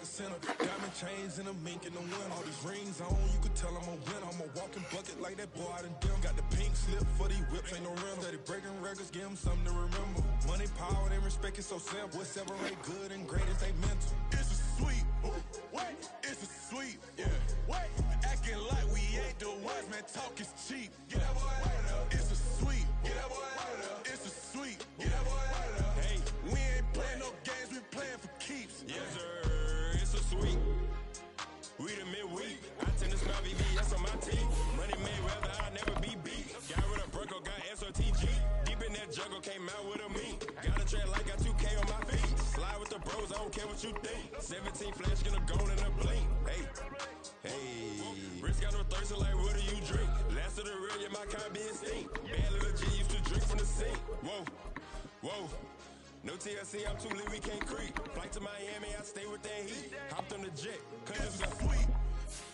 the center. Diamond chains and a mink in the wind. All these rings on, you could tell I'm a winner. I'm a walking bucket like that boy out in dim. Got the pink slip for these whips, ain't no rental. Steady breaking records, give them something to remember. Money, power, and respect is so simple. What separate good and great is they mental. It's a sweep. Wait, it's a sweep. Yeah. Wait, acting like we ain't the ones, man. Talk is cheap. Get that boy out of there. It's a sweep. Get that boy out of there. It's a sweep. Get that boy out of there. Hey, we ain't playing no games, we playing for keeps. Yes, sir. It's a sweep. We the midweek. I tend to smell VVS on my team. Money made whether I never be beat. Got rid of Bronco, got SOTG. Deep in that jungle, came out with a meat. Got a track like got 2K on my feet. Slide with the bros, I don't care what you think. 17 flash, gonna go in a blink. Hey, hey. Wrist got no thirst, like what do you drink? Last of the real, yeah, my kind be instinct. Bad little G used to drink from the sink. Whoa, whoa. No TLC, I'm too lit, we can't creep. Flight to Miami, I stay with that heat. Hopped on the jet, cause it's a sweet.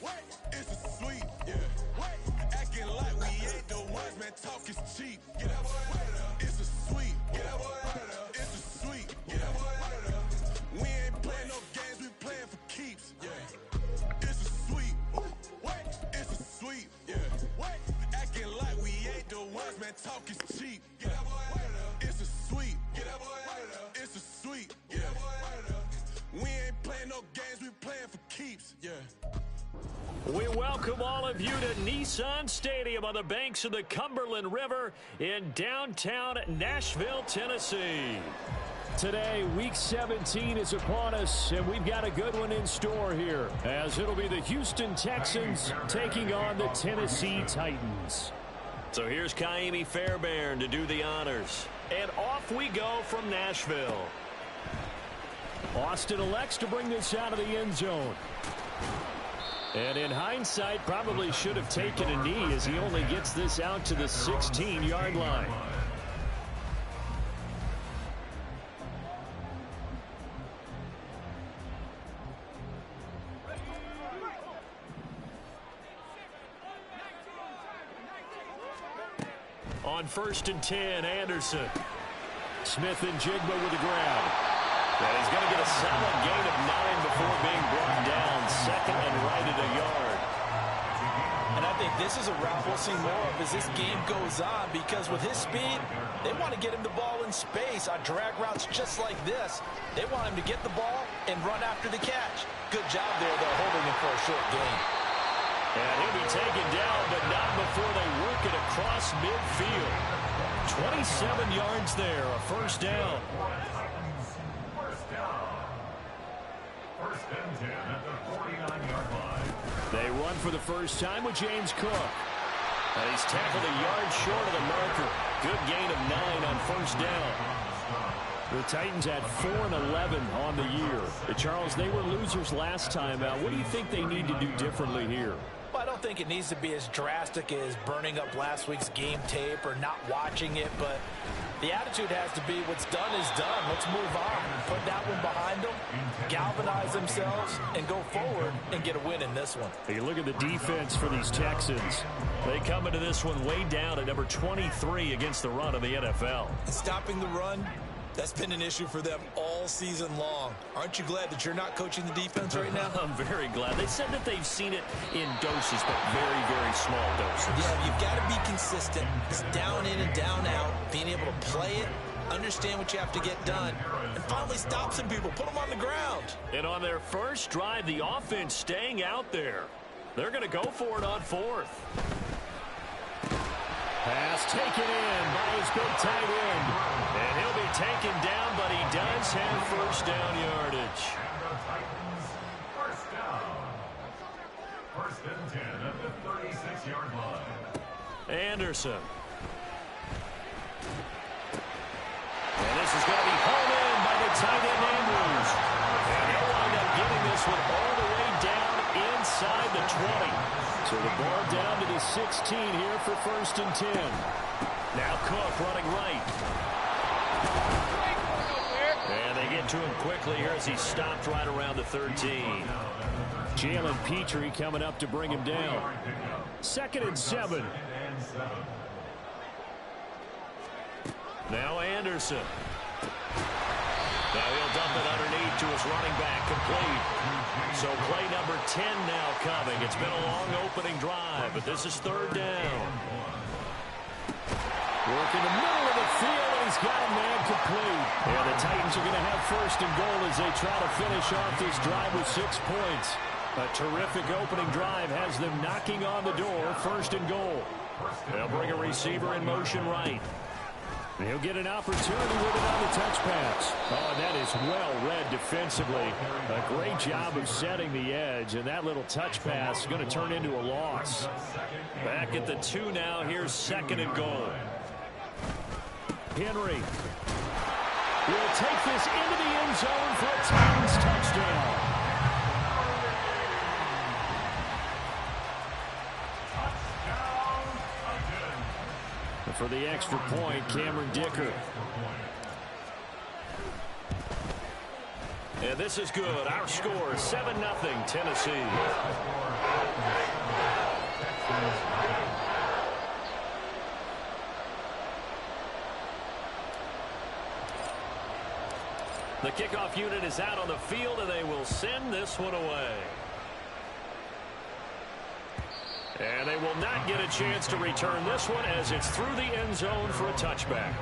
What? It's a sweet, yeah. What? Acting like we ain't the ones, man, talk is cheap. Get that boy out of there. It's a sweet. Get that boy out of there. It's a sweet. Get that boy out of there. We ain't playing no games, we playing for keeps. Yeah. It's a sweet. What? It's a sweet. Yeah. What? Acting like we ain't the ones, man, talk is cheap. Get that boy out of there. It's a sweet. Get that boy out of there. It's a sweet. Yeah. Get that boy out of there. We ain't playing no games, we playing for keeps. Yeah. We welcome all of you to Nissan Stadium on the banks of the Cumberland River in downtown Nashville, Tennessee. Today, Week 17 is upon us, and we've got a good one in store here, as it'll be the Houston Texans taking on the Tennessee Titans. So here's Ka'imi Fairbairn to do the honors. And off we go from Nashville. Austin elects to bring this out of the end zone. And in hindsight, probably should have taken a knee as he only gets this out to the 16-yard line. On 1st and 10, Anderson. Smith and Jigba with the grab. And he's going to get a solid gain of 9 before being brought down. Second and right at a yard. And I think this is a route we'll see more of as this game goes on, because with his speed, they want to get him the ball in space on drag routes just like this. They want him to get the ball and run after the catch. Good job there, though, holding him for a short gain. And he'll be taken down, but not before they work it across midfield. 27 yards there, a first down. First and 10 at the 49-yard line. They run for the first time with James Cook. And he's tackled a yard short of the marker. Good gain of 9 on first down. The Titans had 4-11 on the year. Charles, they were losers last time out. What do you think they need to do differently here? Well, I don't think it needs to be as drastic as burning up last week's game tape or not watching it, but the attitude has to be what's done is done. Let's move on. Put that one behind them, galvanize themselves, and go forward and get a win in this one. You look at the defense for these Texans. They come into this one way down at number 23 against the run of the NFL. Stopping the run, that's been an issue for them all season long. Aren't you glad that you're not coaching the defense right now? I'm very glad. They said that they've seen it in doses, but very, very small doses. Yeah, you've got to be consistent. It's down in and down out, being able to play it, understand what you have to get done, and finally stop some people, put them on the ground. And on their first drive, the offense staying out there. They're going to go for it on 4th. Pass taken in by his big tight end. And he'll be taken down, but he does have first down yardage. First down. First and 10 at the 36-yard line. Anderson. And this is going to be hauled in by the tight end Andrews. And he'll wind up getting this one all the way down inside the 20. So the ball down to the 16 here for 1st and 10. Now Cook running right. And they get to him quickly here as he stopped right around the 13. Jalen Petrie coming up to bring him down. 2nd and 7. Now Anderson. Now he'll dump it underneath to his running back, complete. So play number 10 now coming. It's been a long opening drive, but this is third down. Work in the middle of the field, and he's got a man complete. And the Titans are going to have first and goal as they try to finish off this drive with 6 points. A terrific opening drive has them knocking on the door, first and goal. They'll bring a receiver in motion right. He'll get an opportunity with it on the touch pass. Oh, and that is well read defensively. A great job of setting the edge, and that little touch pass is going to turn into a loss. Back at the 2 now. Here's second and goal. Henry will take this into the end zone for a Titans touchdown. For the extra point, Cameron Dicker. And this is good. Our score, 7-0 Tennessee. The kickoff unit is out on the field, and they will send this one away. And they will not get a chance to return this one as it's through the end zone for a touchback.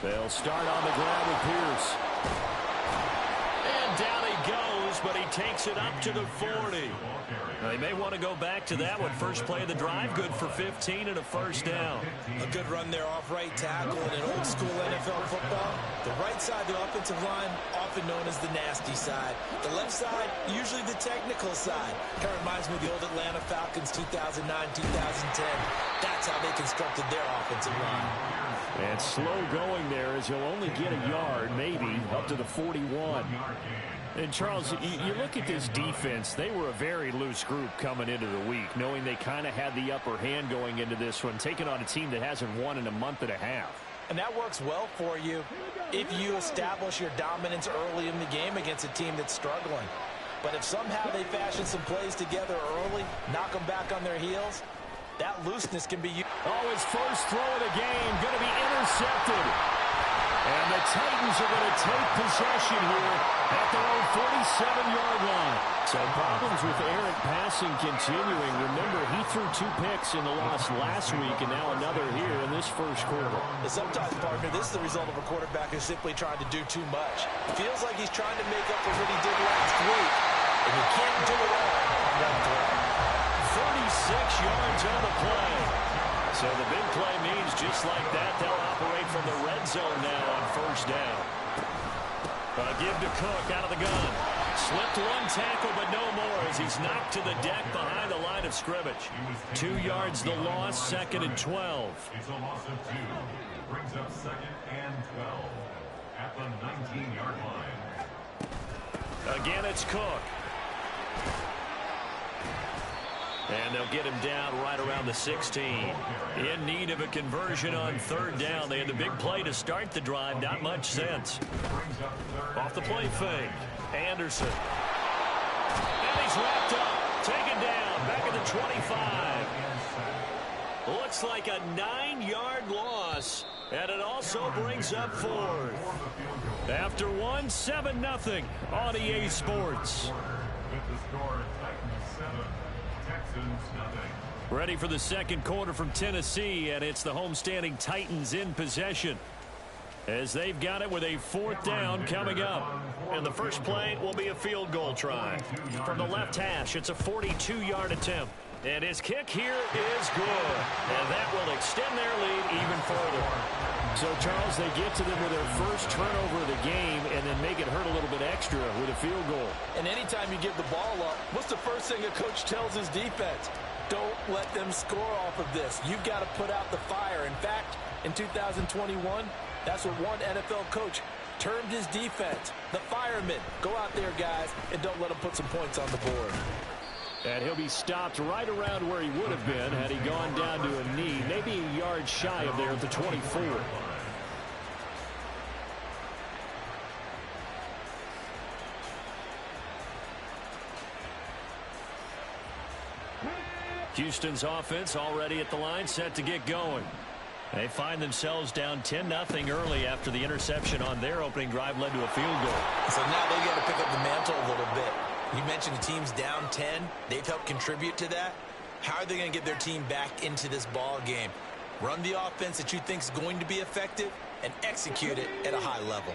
They'll start on the ground with Pierce. And down he goes, but he takes it up to the 40. Now, they may want to go back to that one. First play of the drive, good for 15 and a first down. A good run there off right tackle in an old school NFL football. The right side of the offensive line, often known as the nasty side. The left side, usually the technical side. Kind of reminds me of the old Atlanta Falcons 2009, 2010. That's how they constructed their offensive line. And slow going there as he'll only get a yard, maybe, up to the 41. And, Charles, you look at this defense, they were a very loose group coming into the week, knowing they kind of had the upper hand going into this one, taking on a team that hasn't won in a month and a half. And that works well for you if you establish your dominance early in the game against a team that's struggling. But if somehow they fashion some plays together early, knock them back on their heels, that looseness can be used. Oh, his first throw of the game going to be intercepted. And the Titans are going to take possession here at their own 47-yard line. So problems with Eric passing continuing. Remember, he threw 2 picks in the loss last week, and now another here in this first quarter. And sometimes, partner, this is the result of a quarterback who's simply trying to do too much. It feels like he's trying to make up for what he did last week. And you can't do it all on one throw. 36 yards on the play. So the big play means just like that, they'll operate from the red zone now on first down. Give to Cook out of the gun. Slipped one tackle, but no more as he's knocked to the deck behind the line of scrimmage. 2 yards the loss, second and 12. It's a loss of 2. Brings up second and 12 at the 19-yard line. Again, it's Cook. And they'll get him down right around the 16. In need of a conversion on third down. They had the big play to start the drive. Not much sense. Off the play fake. Anderson. And he's wrapped up. Taken down. Back at the 25. Looks like a 9-yard loss. And it also brings up fourth. After one, 7-0 on EA Sports. With the score, Titans 7, Texans nothing. Ready for the second quarter from Tennessee, and it's the homestanding Titans in possession as they've got it with a fourth down coming up. And the first play will be a field goal try. From the left hash, it's a 42-yard attempt. And his kick here is good. And that will extend their lead even further. So, Charles, they get to them with their first turnover of the game and then make it hurt a little bit extra with a field goal. And anytime you give the ball up, what's the first thing a coach tells his defense? Don't let them score off of this. You've got to put out the fire. In fact, in 2021, that's what one NFL coach termed his defense, the firemen. Go out there, guys, and don't let them put some points on the board. And he'll be stopped right around where he would have been had he gone down to a knee, maybe a yard shy of there at the 24. Houston's offense already at the line, set to get going. They find themselves down 10-0 early after the interception on their opening drive led to a field goal. So now they got to pick up the mantle a little bit. You mentioned the team's down 10. They've helped contribute to that. How are they going to get their team back into this ball game? Run the offense that you think is going to be effective and execute it at a high level.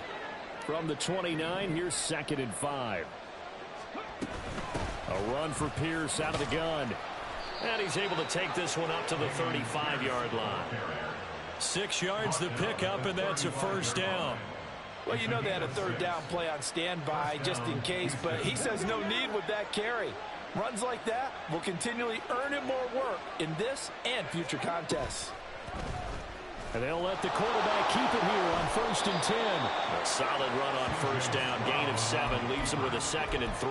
From the 29, here's 2nd and 5. A run for Pierce out of the gun. And he's able to take this one up to the 35-yard line. 6 yards the pickup, and that's a first down. Well, you know they had a 3rd down play on standby just in case, but he says no need with that carry. Runs like that will continually earn him more work in this and future contests. And they'll let the quarterback keep it here on 1st and 10. A solid run on 1st down. Gain of 7 leaves him with a 2nd and 3.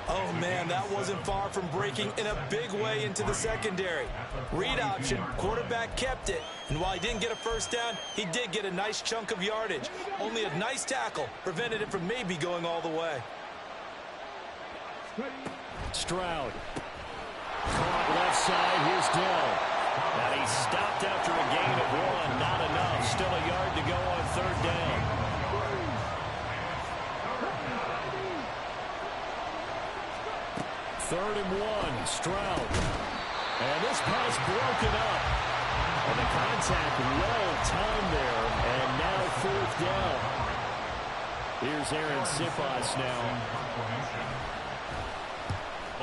Oh, man, that wasn't far from breaking in a big way into the secondary. Read option, quarterback kept it. And while he didn't get a 1st down, he did get a nice chunk of yardage. Only a nice tackle prevented it from maybe going all the way. Stroud. Caught left side. Here's Dell. And he's stopped after a gain of 1. Not enough. Still a yard to go on 3rd down. Third and 1. Stroud. And this pass broken up. And the contact well timed there. And now 4th down. Here's Aaron Siposs now.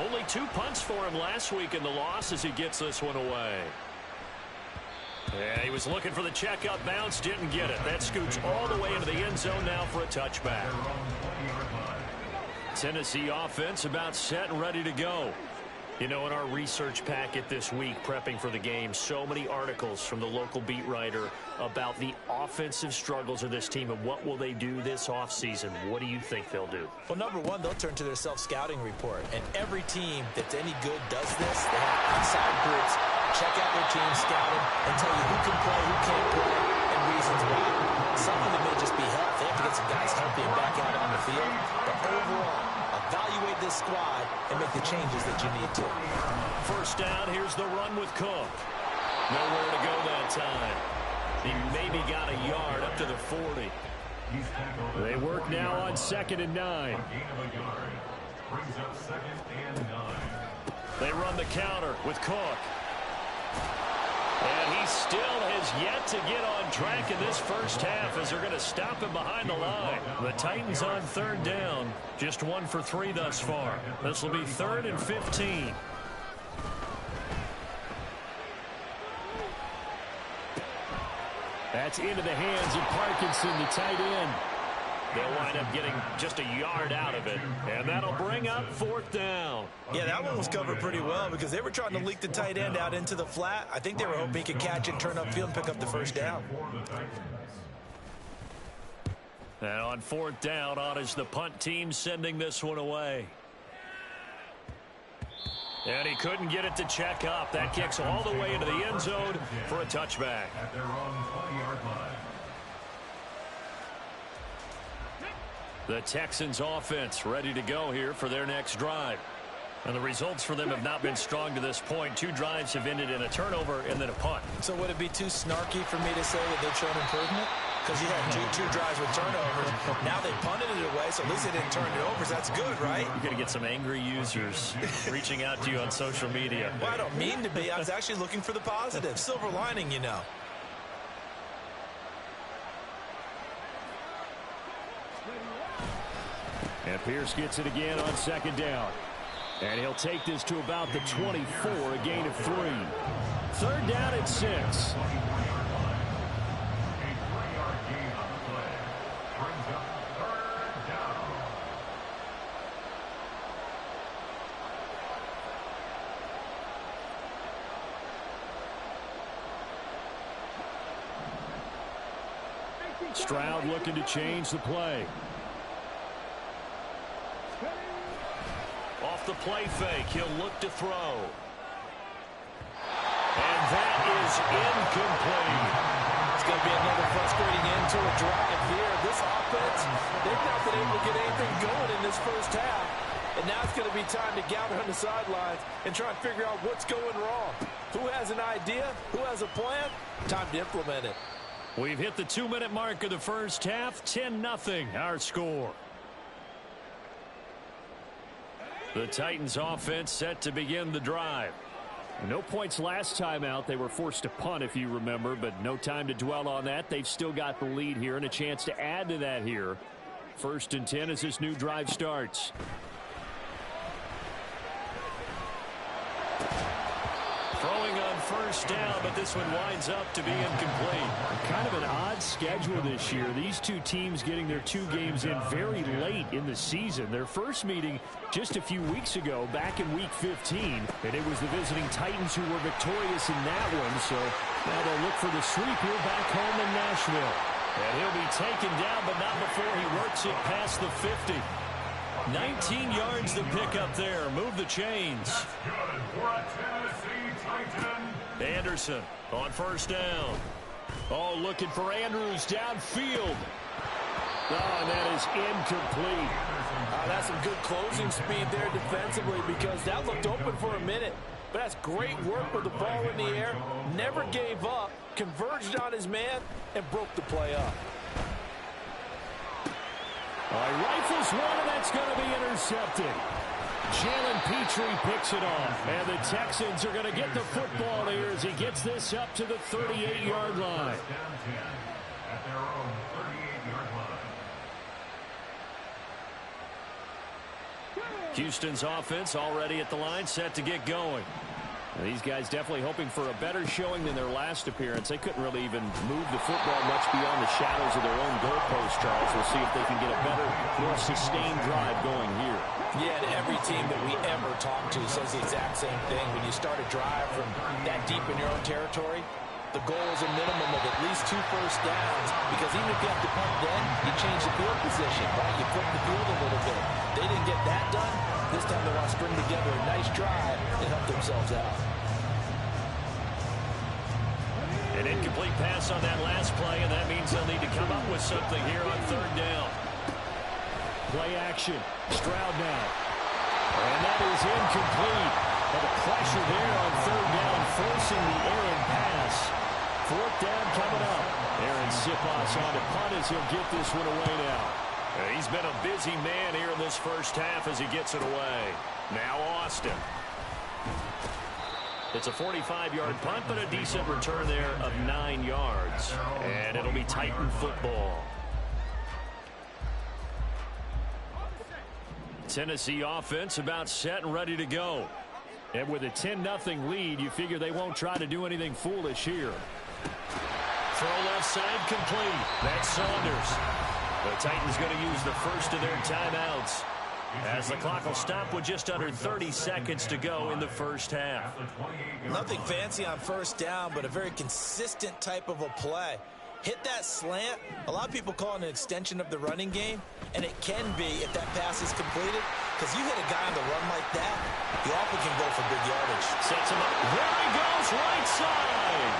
Only 2 punts for him last week in the loss as he gets this one away. Yeah, he was looking for the check-up bounce, didn't get it. That scoots all the way into the end zone now for a touchback. Tennessee offense about set and ready to go. You know, in our research packet this week, prepping for the game, so many articles from the local beat writer about the offensive struggles of this team and what will they do this offseason. What do you think they'll do? Well, number one, they'll turn to their self-scouting report. And every team that's any good does this. They have inside groups, check out their team, scout them, and tell you who can play, who can't play, and reasons why. Some of it may just be health. They have to get some guys healthy and back out on the field. But overall, evaluate this squad and make the changes that you need to. First down, here's the run with Cook. Nowhere to go that time. He maybe got a yard up to the 40. They work now on 2nd and 9. They run the counter with Cook. And he still has yet to get on track in this first half as they're going to stop him behind the line. The Titans on 3rd down. Just 1 for 3 thus far. This will be 3rd and 15. That's into the hands of Parkinson, the tight end. They'll wind up getting just a yard out of it. And that'll bring up 4th down. Yeah, that one was covered pretty well because they were trying to leak the tight end out into the flat. I think they were hoping he could catch it, turn upfield, and pick up the first down. And on 4th down, on is the punt team sending this one away. And he couldn't get it to check up. That kicks all the way into the end zone for a touchback. At their own 20-yard line. The Texans offense ready to go here for their next drive. And the results for them have not been strong to this point. 2 drives have ended in a turnover and then a punt. So would it be too snarky for me to say that they've shown improvement? Because you had two drives with turnovers. Now they punted it away, so at least they didn't turn it over. So that's good, right? You're going to get some angry users reaching out to you on social media. Well, I don't mean to be. I was actually looking for the positive. Silver lining, you know. And Pierce gets it again on 2nd down. And he'll take this to about the 24, a gain of 3. 3rd down and 6. Stroud looking to change the play. Off the play fake. He'll look to throw. And that is incomplete. It's going to be another frustrating end to a drive here. This offense, they've not been able to get anything going in this first half. And now it's going to be time to gather on the sidelines and try and figure out what's going wrong. Who has an idea? Who has a plan? Time to implement it. We've hit the 2-minute mark of the first half. 10-0 our score. The Titans offense set to begin the drive. No points last time out. They were forced to punt, if you remember, but no time to dwell on that. They've still got the lead here and a chance to add to that here. 1st and 10 as this new drive starts. Throwing on first down, but this one winds up to be incomplete. Kind of an odd schedule this year. These two teams getting their 2 games in very late in the season. Their first meeting just a few weeks ago, back in Week 15, and it was the visiting Titans who were victorious in that one. So now they'll look for the sweep here back home in Nashville. And he'll be taken down, but not before he works it past the 50. 19 yards to pick up there. Move the chains. Anderson on first down. Oh, looking for Andrews downfield. Oh, and that is incomplete. That's some good closing speed there defensively because that looked open for a minute. But that's great work with the ball in the air. Never gave up, converged on his man, and broke the play up. All right, rifles one, and that's going to be intercepted. Jalen Petrie picks it off, and the Texans are going to get the football here as he gets this up to the 38-yard line. At their own 38-yard line. Houston's offense already at the line, set to get going. These guys definitely hoping for a better showing than their last appearance. They couldn't really even move the football much beyond the shadows of their own goalpost, Charles. We'll see if they can get a better, more sustained drive going here. Yeah, and every team that we ever talk to says the exact same thing. When you start a drive from that deep in your own territory, the goal is a minimum of at least 2 first downs, because even if you have to punt then, you change the field position, right? You flip the field a little bit. They didn't get that done. This time they want to string together a nice drive and help themselves out. An incomplete pass on that last play, and that means they'll need to come up with something here on 3rd down. Play action. Stroud now. And that is incomplete. But the pressure there on 3rd down, forcing the errant pass. 4th down coming up. Aaron Siposs on to punt as he'll get this one away now. He's been a busy man here in this first half as he gets it away. Now Austin. It's a 45-yard punt, but a decent return there of 9 yards. And it'll be Titan football. Tennessee offense about set and ready to go. And with a 10-0 lead, you figure they won't try to do anything foolish here. Throw left side complete. That's Saunders. The Titans going to use the first of their timeouts as the clock will stop with just under 30 seconds to go in the first half. Nothing fancy on first down, but a very consistent type of a play. Hit that slant. A lot of people call it an extension of the running game, and it can be if that pass is completed, because you hit a guy on the run like that, you often can go for big yardage. Sets him up. There he goes, right side.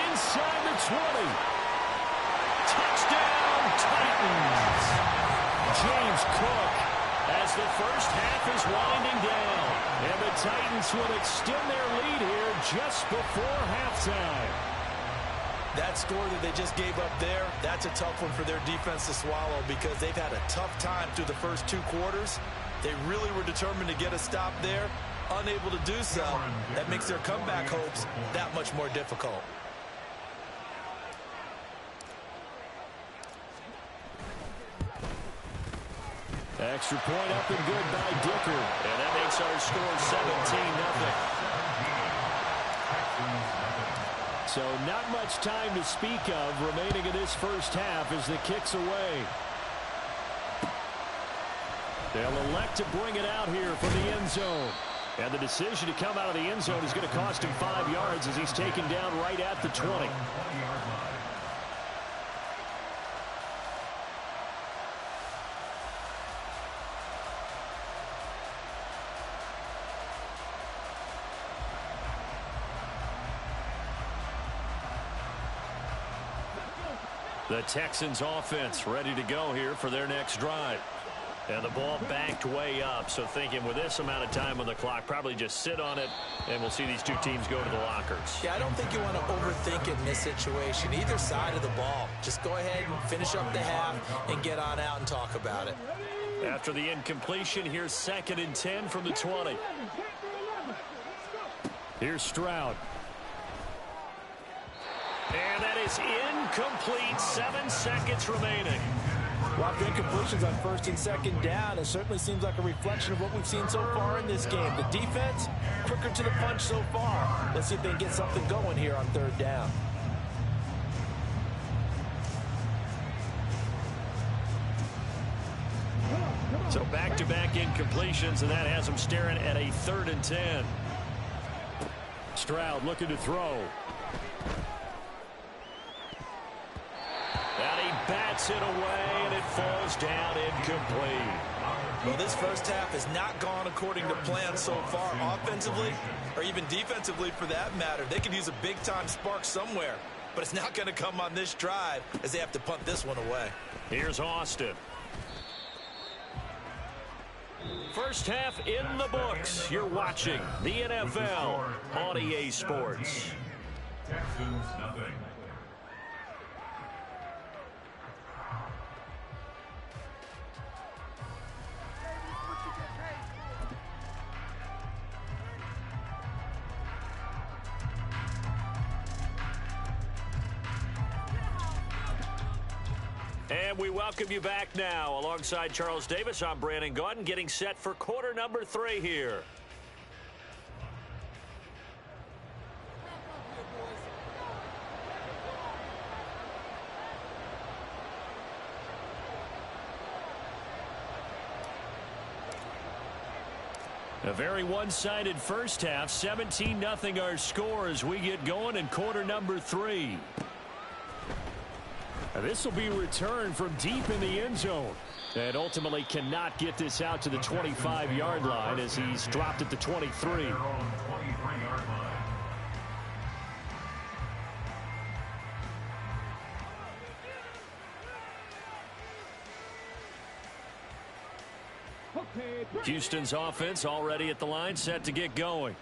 Inside the 20. Touchdown, Titans. James Cook. As the first half is winding down. And the Titans will extend their lead here just before halftime. That score that they just gave up there, that's a tough one for their defense to swallow because they've had a tough time through the first 2 quarters. They really were determined to get a stop there, unable to do so. That makes their comeback hopes that much more difficult. Extra point up and good by Dicker. And that makes our score 17-0. So not much time to speak of remaining in this first half as the kick's away. They'll elect to bring it out here from the end zone. And the decision to come out of the end zone is going to cost him 5 yards as he's taken down right at the 20. The Texans offense ready to go here for their next drive. And the ball backed way up, so thinking with this amount of time on the clock, probably just sit on it, and we'll see these two teams go to the lockers. Yeah, I don't think you want to overthink it in this situation. Either side of the ball. Just go ahead and finish up the half and get on out and talk about it. After the incompletion, here's 2nd and 10 from the 20. Here's Stroud. And that is incomplete. 7 seconds remaining. Well, after incompletions on 1st and 2nd down, it certainly seems like a reflection of what we've seen so far in this game. The defense, quicker to the punch so far. Let's see if they can get something going here on 3rd down. So back-to-back incompletions, and that has them staring at a 3rd and 10. Stroud looking to throw. And he bats it away, and it falls down incomplete. Well, this first half has not gone according to plan so far, offensively or even defensively for that matter. They could use a big-time spark somewhere, but it's not going to come on this drive as they have to punt this one away. Here's Austin. First half in the books. You're watching the NFL on EA Sports. Texans nothing. And we welcome you back now. Alongside Charles Davis, I'm Brandon Gaudin, getting set for quarter number 3 here. A very one-sided first half. 17-0 our score as we get going in quarter number 3. This will be returned from deep in the end zone. And ultimately cannot get this out to the 25-yard line as he's dropped at the 23. Houston's offense already at the line, set to get going.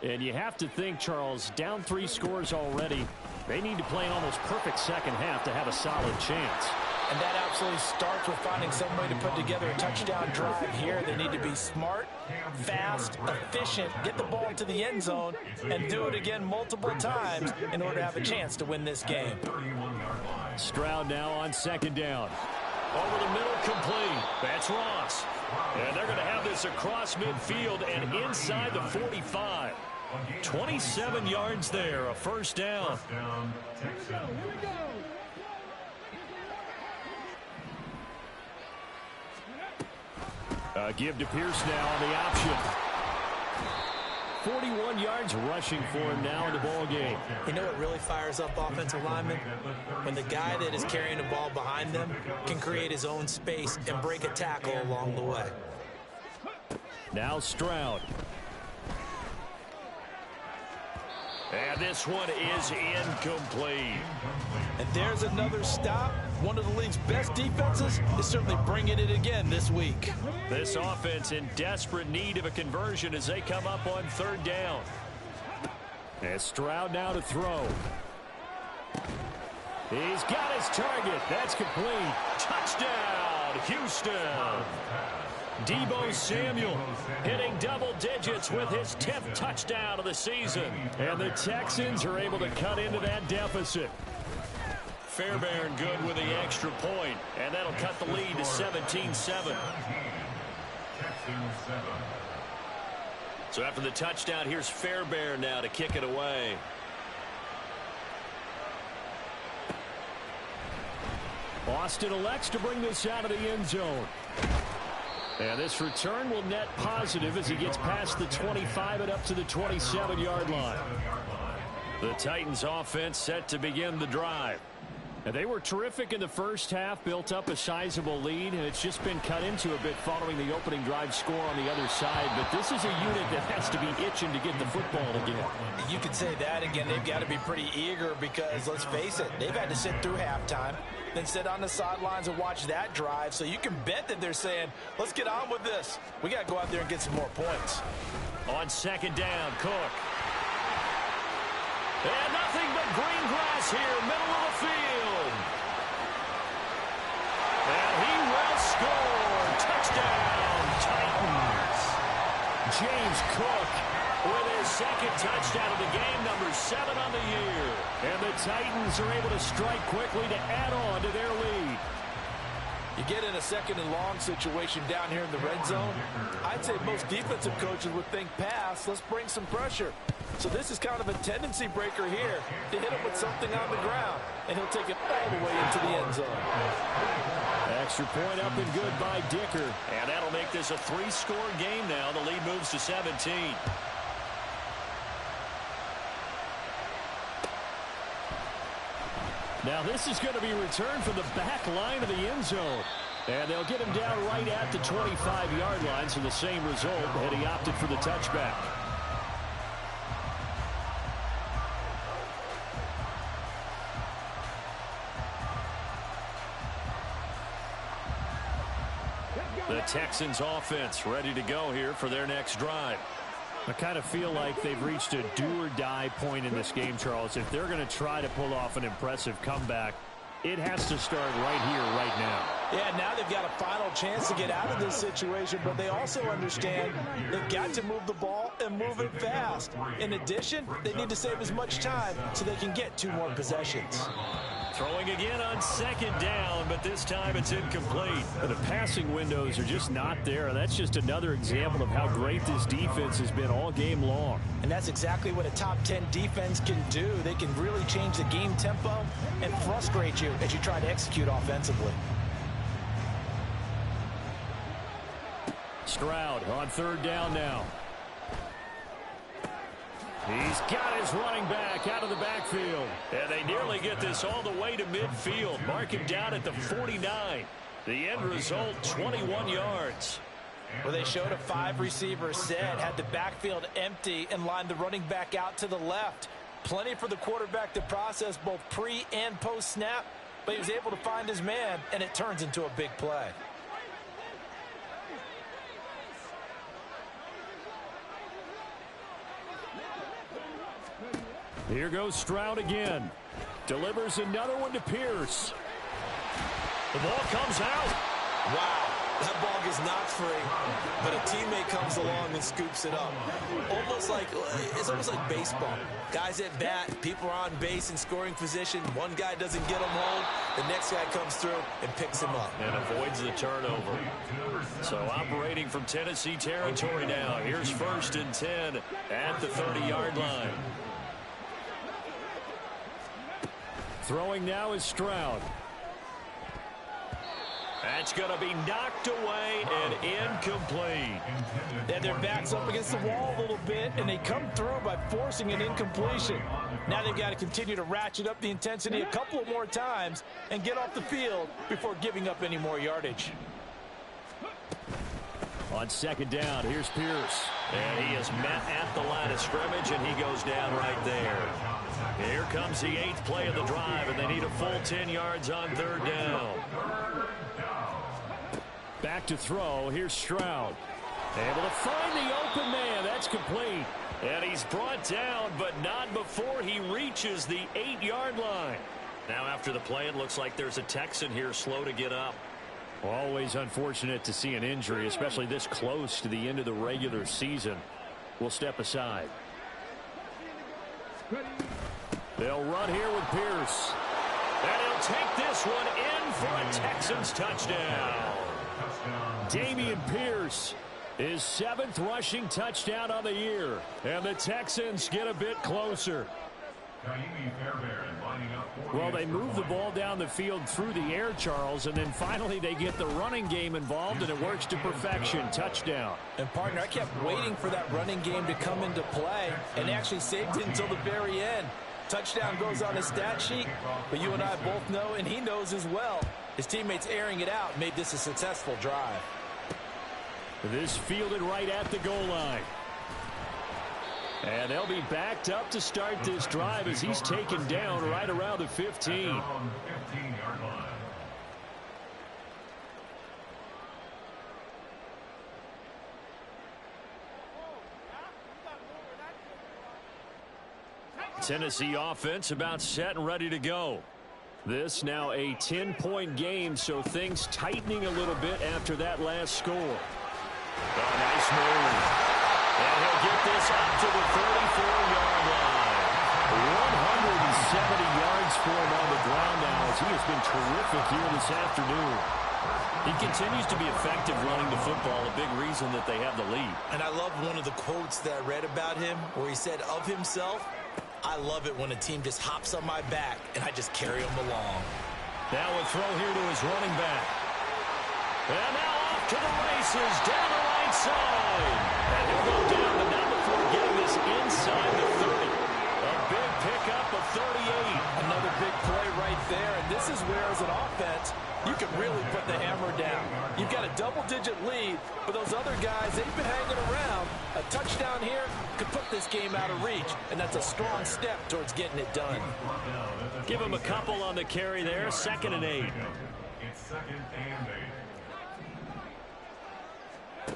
And you have to think, Charles, down 3 scores already. They need to play an almost perfect second half to have a solid chance. And that absolutely starts with finding some way to put together a touchdown drive here. They need to be smart, fast, efficient, get the ball into the end zone, and do it again multiple times in order to have a chance to win this game. Stroud now on 2nd down. Over the middle, complete. That's Ross. And they're going to have this across midfield and inside the 45. 27 yards there, a first down. Give to Pierce now on the option. 41 yards rushing for him now in the ball game. You know what really fires up offensive linemen? When the guy that is carrying the ball behind them can create his own space and break a tackle along the way. Now Stroud. And this one is incomplete. And there's another stop. One of the league's best defenses is certainly bringing it again this week. This offense in desperate need of a conversion as they come up on 3rd down. And Stroud now to throw. He's got his target. That's complete. Touchdown, Houston. Deebo Samuel hitting double digits with his 10th touchdown of the season. And the Texans are able to cut into that deficit. Fairbairn good with the extra point, and that'll cut the lead to 17-7. So after the touchdown, here's Fairbairn now to kick it away. Austin elects to bring this out of the end zone. And this return will net positive as he gets past the 25 and up to the 27-yard line. The Titans offense set to begin the drive. And they were terrific in the first half, built up a sizable lead, and it's just been cut into a bit following the opening drive score on the other side. But this is a unit that has to be itching to get the football again. You could say that again. They've got to be pretty eager because, let's face it, they've had to sit through halftime, then sit on the sidelines and watch that drive. So you can bet that they're saying, let's get on with this. We got to go out there and get some more points. On second down, Cook. And nothing but green grass here, middle of the field. And he will score. Touchdown, Titans. James Cook with his second touchdown of the game, number 7 on the year. And the Titans are able to strike quickly to add on to their lead. You get in a second and long situation down here in the red zone. I'd say most defensive coaches would think pass, let's bring some pressure. So this is kind of a tendency breaker here to hit him with something on the ground, and he'll take it all the way into the end zone. Extra point up and good by Dicker. And that'll make this a 3-score game now. The lead moves to 17. Now this is going to be returned from the back line of the end zone. And they'll get him down right at the 25-yard line, so the same result, and he opted for the touchback. The Texans offense ready to go here for their next drive. I kind of feel like they've reached a do-or-die point in this game, Charles. If they're going to try to pull off an impressive comeback, it has to start right here, right now. Yeah, now they've got a final chance to get out of this situation, but they also understand they've got to move the ball and move it fast. In addition, they need to save as much time so they can get 2 more possessions. Throwing again on second down, but this time it's incomplete. The passing windows are just not there. That's just another example of how great this defense has been all game long. And that's exactly what a top 10 defense can do. They can really change the game tempo and frustrate you as you try to execute offensively. Stroud on third down now. He's got his running back out of the backfield. And they nearly get this all the way to midfield. Mark him down at the 49. The end result, 21 yards. Well, they showed a 5-receiver set, had the backfield empty, and lined the running back out to the left. Plenty for the quarterback to process both pre- and post-snap, but he was able to find his man, and it turns into a big play. Here goes Stroud again. Delivers another one to Pierce. The ball comes out. Wow, that ball gets knocked free, but a teammate comes along and scoops it up. It's almost like baseball. Guys at bat, people are on base in scoring position. One guy doesn't get him home. The next guy comes through and picks him up. And avoids the turnover. So operating from Tennessee territory now. Here's 1st and 10 at the 30-yard line. Throwing now is Stroud. That's going to be knocked away and incomplete. And their back's up against the wall a little bit, and they come through by forcing an incompletion. Now they've got to continue to ratchet up the intensity a couple of more times and get off the field before giving up any more yardage. On second down, here's Pierce. And he is met at the line of scrimmage, and he goes down right there. Here comes the 8th play of the drive, and they need a full 10 yards on third down. Back to throw. Here's Stroud. Able to find the open man. That's complete. And he's brought down, but not before he reaches the 8-yard line. Now after the play, it looks like there's a Texan here slow to get up. Always unfortunate to see an injury, especially this close to the end of the regular season. We'll step aside. They'll run here with Pierce. And he'll take this one in for a Texans touchdown. Dameon Pierce, his 7th rushing touchdown on the year. And the Texans get a bit closer. Well, they move the ball down the field through the air, Charles, and then finally they get the running game involved, and it works to perfection. Touchdown. And, partner, I kept waiting for that running game to come into play and actually saved it until the very end. Touchdown goes on his stat sheet, but you and I both know, and he knows as well, his teammates airing it out made this a successful drive. This fielded right at the goal line. And they'll be backed up to start this drive as he's taken down right around the 15. Tennessee offense about set and ready to go. This now a 10-point game, so things tightening a little bit after that last score. Oh, nice move. And he'll get this up to the 34-yard line. 170 yards for him on the ground now as he has been terrific here this afternoon. He continues to be effective running the football, a big reason that they have the lead. And I love one of the quotes that I read about him where he said of himself, "I love it when a team just hops on my back and I just carry them along." Now a throw here to his running back. And now off to the races down the right side. And he'll go down, but not before getting this inside the 30. A big pickup of 38. Another big play right there. And this is where, as an offense, you can really put the hammer down. You've got a double-digit lead, but those other guys, they've been hanging around. A touchdown here could put this game out of reach, and that's a strong step towards getting it done. Give him a couple on the carry there. 2nd and 8. It's 2nd and 8.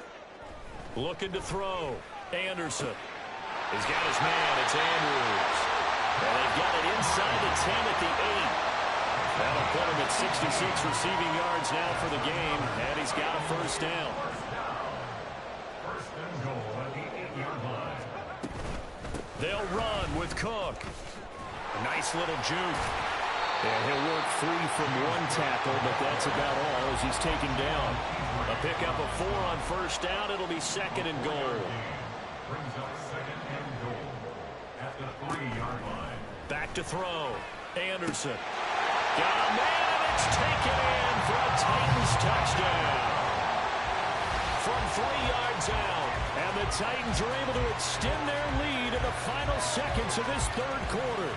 Looking to throw. Anderson. He's got his man. It's Andrews. And they've got it inside the 10 at the 8. That'll put him at 66 receiving yards now for the game, and he's got a first down. First and goal at the 8-yard line. They'll run with Cook. A nice little juke. And he'll work free from one tackle, but that's about all as he's taken down. A pickup of 4 on first down. It'll be 2nd and goal. Brings up 2nd and goal at the 3-yard line. Back to throw. Anderson. Got a man, and it's taken in for a Titans touchdown. From 3 yards out, and the Titans are able to extend their lead in the final seconds of this 3rd quarter.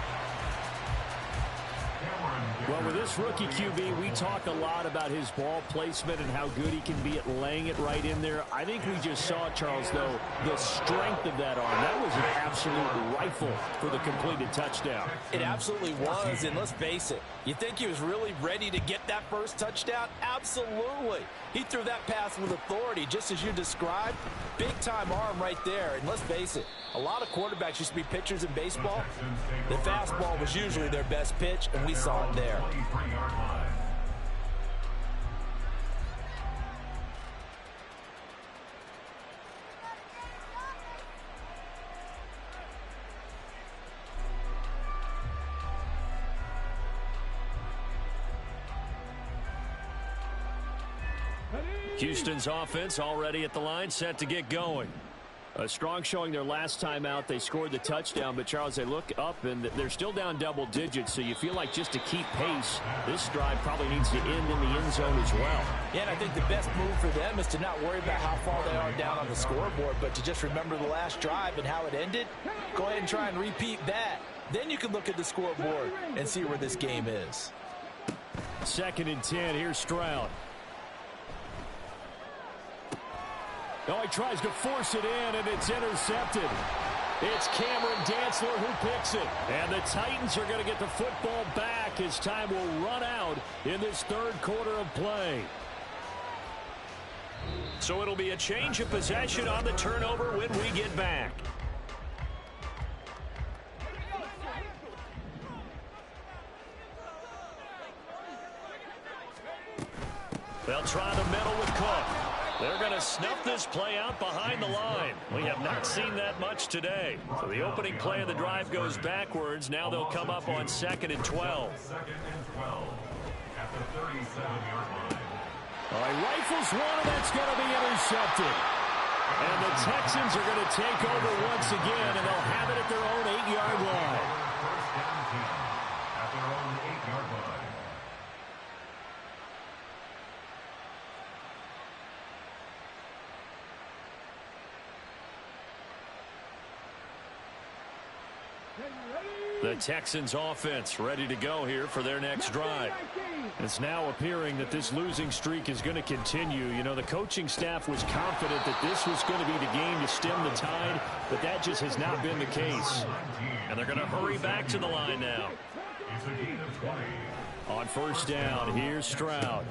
Well, with this rookie QB, we talk a lot about his ball placement and how good he can be at laying it right in there. I think we just saw, Charles, though, the strength of that arm. That was an absolute rifle for the completed touchdown. It absolutely was, and let's face it, you think he was really ready to get that first touchdown? Absolutely. He threw that pass with authority, just as you described. Big-time arm right there, and let's face it, a lot of quarterbacks used to be pitchers in baseball. The fastball was usually their best pitch, and we saw it there. 23-yard line. Houston's offense already at the line, set to get going. A strong showing their last time out. They scored the touchdown, but, Charles, they look up, and they're still down double digits, so you feel like just to keep pace, this drive probably needs to end in the end zone as well. Yeah, and I think the best move for them is to not worry about how far they are down on the scoreboard, but to just remember the last drive and how it ended. Go ahead and try and repeat that. Then you can look at the scoreboard and see where this game is. 2nd and 10. Here's Stroud. Oh, he tries to force it in, and it's intercepted. It's Cameron Dantzler who picks it. And the Titans are going to get the football back as time will run out in this 3rd quarter of play. So it'll be a change of possession on the turnover when we get back. They'll try the middle with Cook. They're going to snuff this play out behind the line. We have not seen that much today. So the opening play of the drive goes backwards. Now they'll come up on 2nd and 12. 2nd and 12 at the 37-yard line. All right, rifles one, and that's going to be intercepted. And the Texans are going to take over once again, and they'll have it at their own 8-yard line. First down 10 at their own 8-yard line. The Texans offense ready to go here for their next drive. It's now appearing that this losing streak is going to continue. You know, the coaching staff was confident that this was going to be the game to stem the tide, but that just has not been the case. And they're going to hurry back to the line now. On first down, here's Stroud.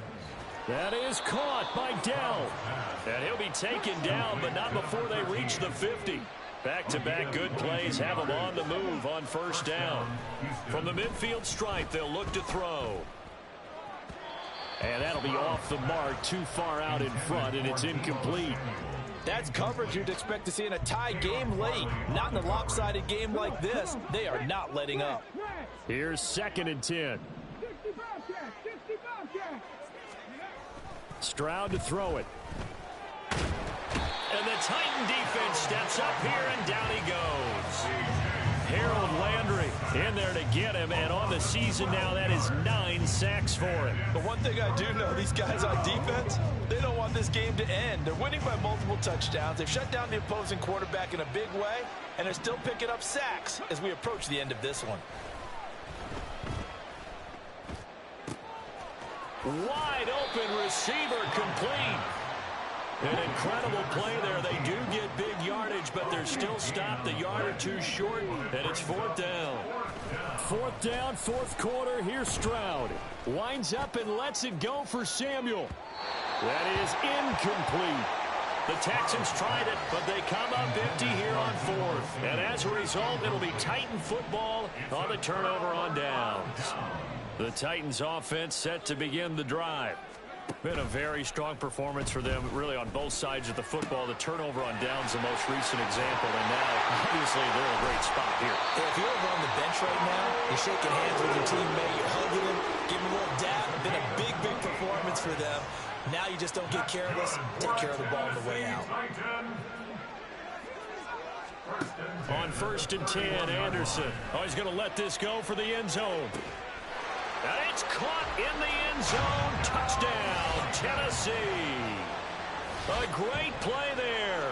That is caught by Dell. And he'll be taken down, but not before they reach the 50. Back-to-back good plays have them on the move on first down. From the midfield stripe, they'll look to throw. And that'll be off the mark, too far out in front, and it's incomplete. That's coverage you'd expect to see in a tie game late. Not in a lopsided game like this. They are not letting up. Here's 2nd and 10. Stroud to throw it. And the Titan defense steps up here, and down he goes. Harold Landry in there to get him, and on the season now, that is 9 sacks for him. But one thing I do know, these guys on defense, they don't want this game to end. They're winning by multiple touchdowns. They've shut down the opposing quarterback in a big way, and they're still picking up sacks as we approach the end of this one. Wide open receiver complete. An incredible play there. They do get big yardage, but they're still stopped a yard or two short, and it's 4th down. 4th down, 4th quarter. Here's Stroud. Winds up and lets it go for Samuel. That is incomplete. The Texans tried it, but they come up empty here on 4th. And as a result, it'll be Titan football on the turnover on downs. The Titans offense set to begin the drive. Been a very strong performance for them, really, on both sides of the football. The turnover on downs, the most recent example, and now, obviously, they're in a great spot here. If you're over on the bench right now, you're shaking hands with your teammate, you're hugging him, giving him a little dap. Been a big, big performance for them. Now you just don't get careless. Take care of the ball on the way out. On 1st and 10, Anderson. Oh, he's going to let this go for the end zone. And it's caught in the end zone. Touchdown, Tennessee. A great play there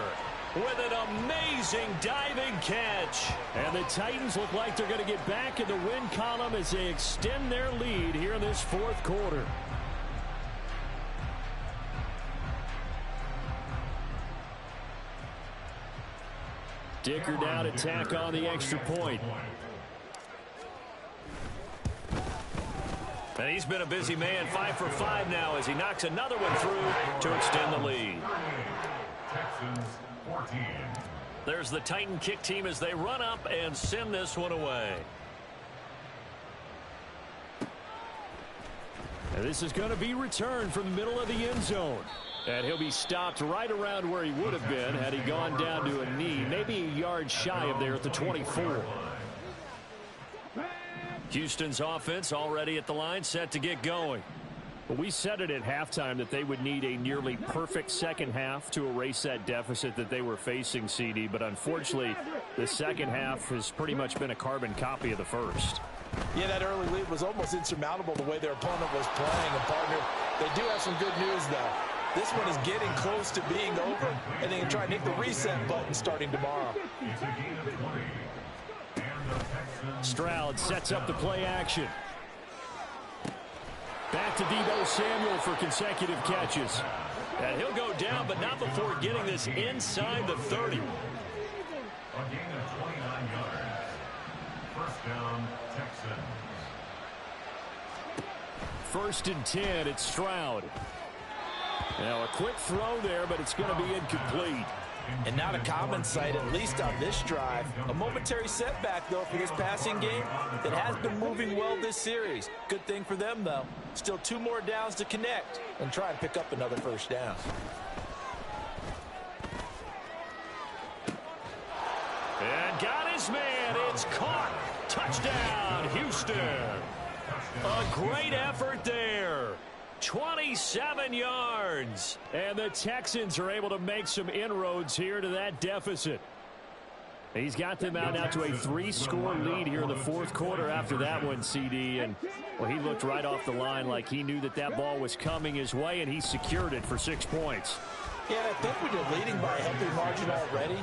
with an amazing diving catch. And the Titans look like they're going to get back in the win column as they extend their lead here in this 4th quarter. Dicker down to tack on the extra point. And he's been a busy man, 5 for 5 now as he knocks another one through to extend the lead. Texans 14. There's the Titan kick team as they run up and send this one away. And this is going to be returned from the middle of the end zone. And he'll be stopped right around where he would have been had he gone down to a knee, maybe a yard shy of there at the 24. Houston's offense already at the line, set to get going. Well, we said it at halftime that they would need a nearly perfect second half to erase that deficit that they were facing, CD. But unfortunately, the second half has pretty much been a carbon copy of the first. Yeah, that early lead was almost insurmountable the way their opponent was playing. And, partner, they do have some good news, though. This one is getting close to being over, and they can try and hit the reset button starting tomorrow. Stroud sets up the play action. Back to Deebo Samuel for consecutive catches. And he'll go down, but not before getting this inside the 30. A gain of 29 yards. First down, Texans. 1st and 10, it's Stroud. Now a quick throw there, but it's going to be incomplete. And not a common sight, at least on this drive. A momentary setback, though, for this passing game that has been moving well this series. Good thing for them, though. Still 2 more downs to connect and try and pick up another first down. And got his man. It's caught. Touchdown, Houston. A great effort there. 27 yards. And the Texans are able to make some inroads here to that deficit. He's got them out now to a 3-score lead here in the 4th quarter after that one, CD. And, well, he looked right off the line like he knew that that ball was coming his way, and he secured it for 6 points. Yeah, I think when you're leading by a healthy margin already,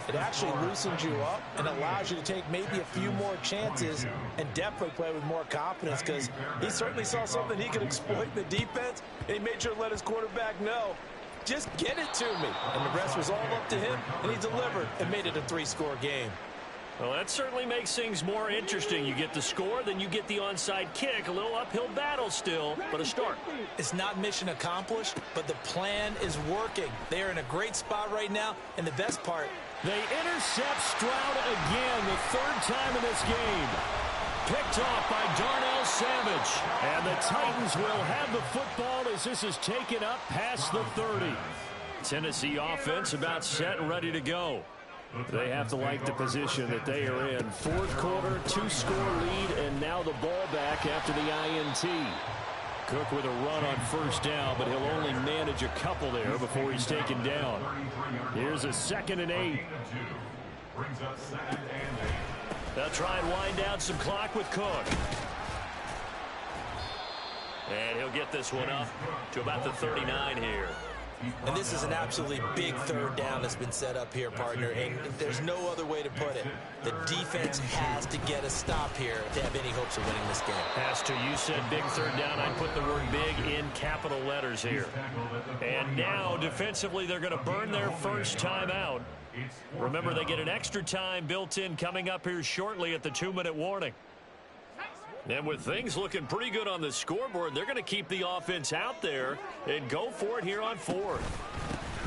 it actually loosens you up and allows you to take maybe a few more chances and definitely play with more confidence, because he certainly saw something he could exploit in the defense, and he made sure to let his quarterback know, just get it to me. And the rest was all up to him, and he delivered and made it a 3-score game. Well, that certainly makes things more interesting. You get the score, then you get the onside kick. A little uphill battle still, but a start. It's not mission accomplished, but the plan is working. They are in a great spot right now, and the best part, they intercept Stroud again, the third time in this game. Picked off by Darnell Savage. And the Titans will have the football as this is taken up past the 30. Tennessee offense about set and ready to go. They have to like the position that they are in. Fourth quarter, 2-score lead, and now the ball back after the INT. Cook with a run on first down, but he'll only manage a couple there before he's taken down. Here's a 2nd and 8. Brings up 2nd and 8. They'll try and wind down some clock with Cook. And he'll get this one up to about the 39 here. And this is an absolutely big third down that's been set up here, partner, and there's no other way to put it. The defense has to get a stop here to have any hopes of winning this game. Has to. You said big third down. I put the word big in capital letters here. And now, defensively, they're going to burn their first time out. Remember, they get an extra time built in coming up here shortly at the 2-minute warning. And with things looking pretty good on the scoreboard, they're going to keep the offense out there and go for it here on 4th.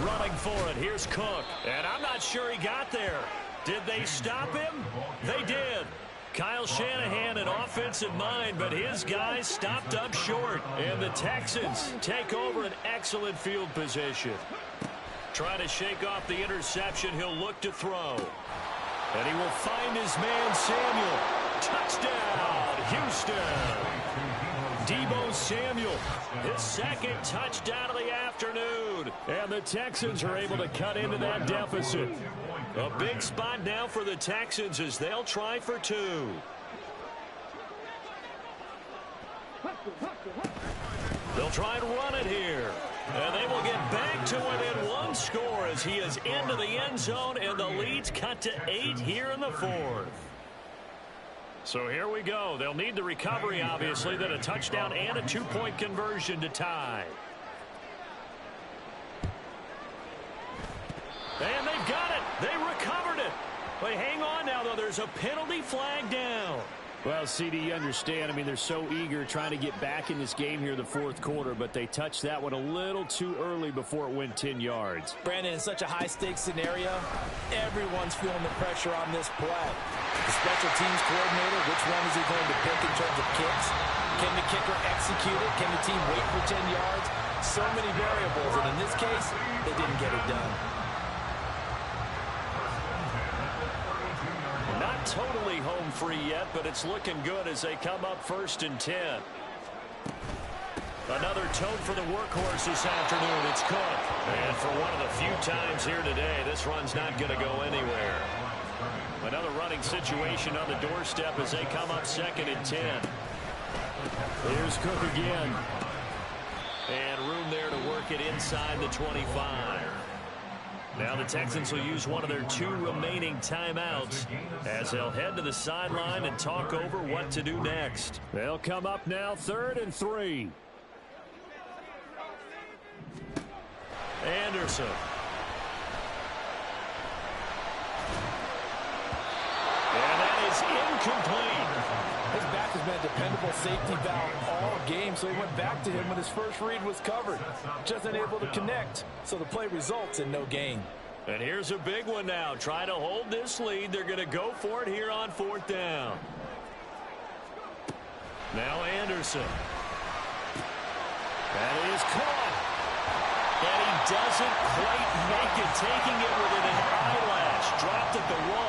Running for it, here's Cook. And I'm not sure he got there. Did they stop him? They did. Kyle Shanahan an offensive mind, but his guys stopped up short. And the Texans take over an excellent field position. Trying to shake off the interception, he'll look to throw. And he will find his man Samuel. Touchdown, Houston. Deebo Samuel, his 2nd touchdown of the afternoon. And the Texans are able to cut into that deficit. A big spot now for the Texans as they'll try for 2. They'll try and run it here. And they will get back to within 1 score as he is into the end zone, and the lead's cut to 8 here in the 4th. So here we go. They'll need the recovery, obviously, then a touchdown and a 2-point conversion to tie. And they've got it. They recovered it. They hang on now, though. There's a penalty flag down. Well, CD, you understand. I mean, they're so eager trying to get back in this game here in the 4th quarter, but they touched that one a little too early before it went 10 yards. Brandon, in such a high-stakes scenario, everyone's feeling the pressure on this play. The special teams coordinator, which one is he going to pick in terms of kicks? Can the kicker execute it? Can the team wait for 10 yards? So many variables, and in this case, they didn't get it done. Not totally home free yet, but it's looking good as they come up 1st and 10. Another tote for the workhorse this afternoon. It's Cook. And for one of the few times here today, this run's not going to go anywhere. Another running situation on the doorstep as they come up 2nd and 10. Here's Cook again. And room there to work it inside the 25. Now the Texans will use one of their 2 remaining timeouts as they'll head to the sideline and talk over what to do next. They'll come up now 3rd and 3. Anderson. And that is incomplete. His back has been a dependable safety valve all game, so he went back to him when his first read was covered. Just unable to connect, so the play results in no gain. And here's a big one now. Trying to hold this lead. They're going to go for it here on 4th down. Now Anderson. That is caught. And he doesn't quite make it, taking it within an eyelash. Dropped at the 1.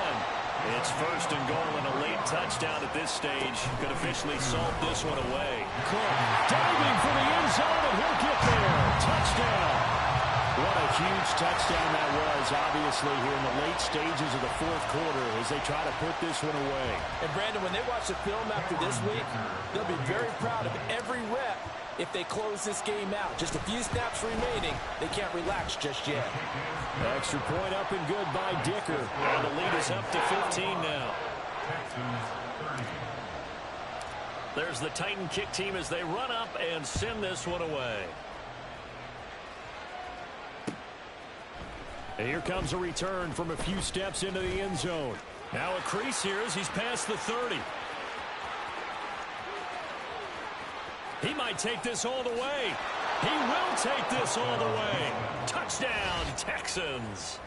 It's 1st and goal and a late touchdown at this stage. Could officially salt this one away. Cook diving for the end zone, and he'll get there. Touchdown. What a huge touchdown that was, obviously, here in the late stages of the 4th quarter as they try to put this one away. And, Brandon, when they watch the film after this week, they'll be very proud of every rep if they close this game out. Just a few snaps remaining. They can't relax just yet. Extra point up and good by Dicker. And the lead is up to 15 now. There's the Titan kick team as they run up and send this one away. And here comes a return from a few steps into the end zone. Now a crease here as he's past the 30. He might take this all the way. He will take this all the way. Touchdown, Texans.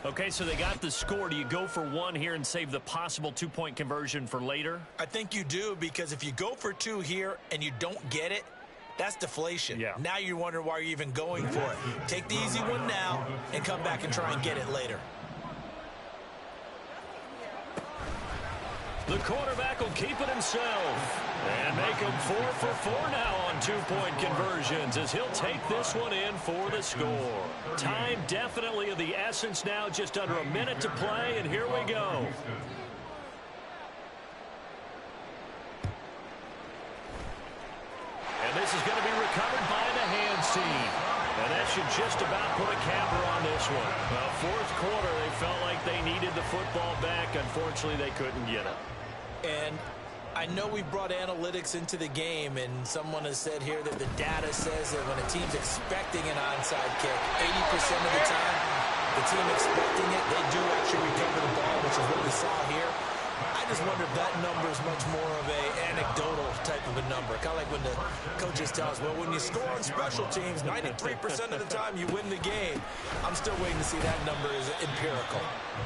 Okay, so they got the score. Do you go for one here and save the possible two-point conversion for later? I think you do, because if you go for two here and you don't get it, that's deflation. Yeah. Now you're wondering why you're even going for it. Take the easy one now and come back and try and get it later. The quarterback will keep it himself and make him 4 for 4 now on two-point conversions as he'll take this one in for the score. Time definitely of the essence now, just under a minute to play, and here we go. And this is going to be recovered by the hands team. And that should just about put a capper on this one. Well, fourth quarter, they felt like they needed the football back. Unfortunately, they couldn't get it. And I know we brought analytics into the game, and someone has said here that the data says that when a team's expecting an onside kick, 80% of the time, the team expecting it, they do actually recover the ball, which is what we saw here. I just wonder if that number is much more of a anecdotal type of a number. Kind of like when the coaches tell us, well, when you score on special teams, 93% of the time you win the game. I'm still waiting to see that number is empirical.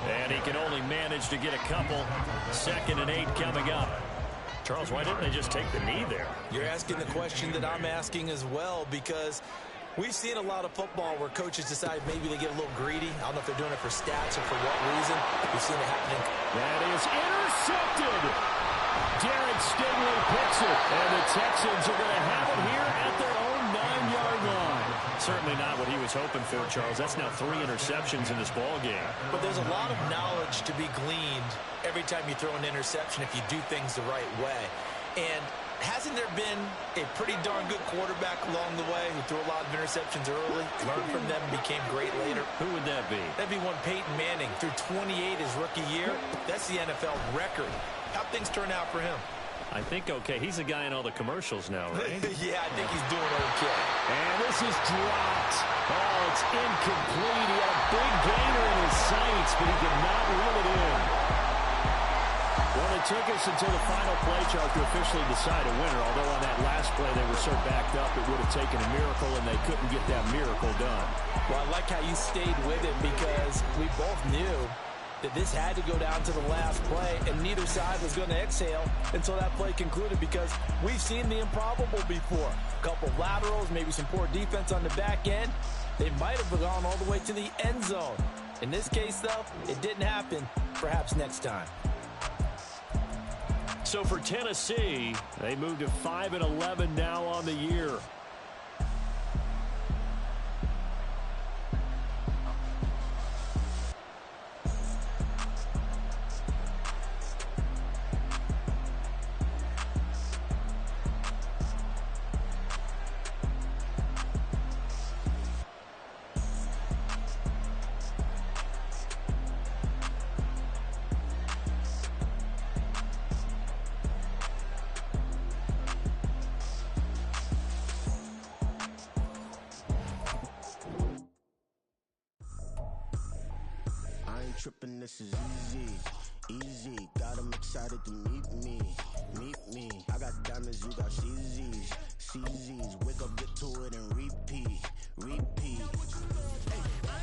And he can only manage to get a couple. 2nd and 8 coming up. Charles, why didn't they just take the knee there? You're asking the question that I'm asking as well, because we've seen a lot of football where coaches decide maybe they get a little greedy. I don't know if they're doing it for stats or for what reason. We've seen it happening. That is intercepted. Derek Stingley picks it. And the Texans are going to have it here at their own 9-yard line. Certainly not what he was hoping for, Charles. That's now 3 interceptions in this ball game. But there's a lot of knowledge to be gleaned every time you throw an interception if you do things the right way. And hasn't there been a pretty darn good quarterback along the way who threw a lot of interceptions early, learned from them, and became great later? Who would that be? That'd be one Peyton Manning. Threw 28 his rookie year. That's the NFL record. How'd things turn out for him? I think okay. He's a guy in all the commercials now, right? Yeah, I think he's doing okay. And this is dropped. Oh, it's incomplete. He had a big gainer in his sights, but he could not reel it in. Well, it took us until the final play, Charles, to officially decide a winner. Although on that last play they were so backed up, it would have taken a miracle, and they couldn't get that miracle done. Well, I like how you stayed with it, because we both knew that this had to go down to the last play, and neither side was going to exhale until that play concluded, because we've seen the improbable before. A couple laterals, maybe some poor defense on the back end. They might have gone all the way to the end zone. In this case, though, it didn't happen. Perhaps next time. So for Tennessee, they move to 5-11 now on the year. Tripping, this is easy, got them excited to meet me, I got diamonds, you got CZs, wake up, get to it and repeat. Hey, I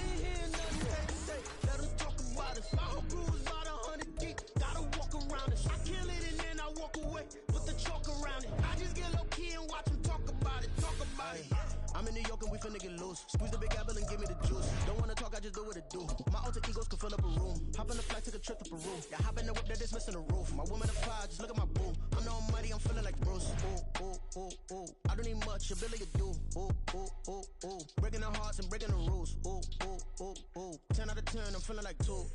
ain't hearing nothing say, let them talk about it, my whole crew is about 100 deep, gotta walk around it, I kill it and then I walk away, put the chalk around it, I just get low key and watch them talk about it. I'm in New York and we finna get loose. Squeeze the big apple and give me the juice. Don't wanna talk, I just do what it do. My alter egos can fill up a room. Hop on the flight, take a trip to Peru. Yeah, hop in the whip that is missing the roof. My woman applied, just look at my boo. I'm no muddy, I'm feeling like Bruce. Ooh. I don't need much, ability to do. Ooh. Breaking the hearts and breaking the rules. Ooh. 10 out of 10, I'm feeling like two.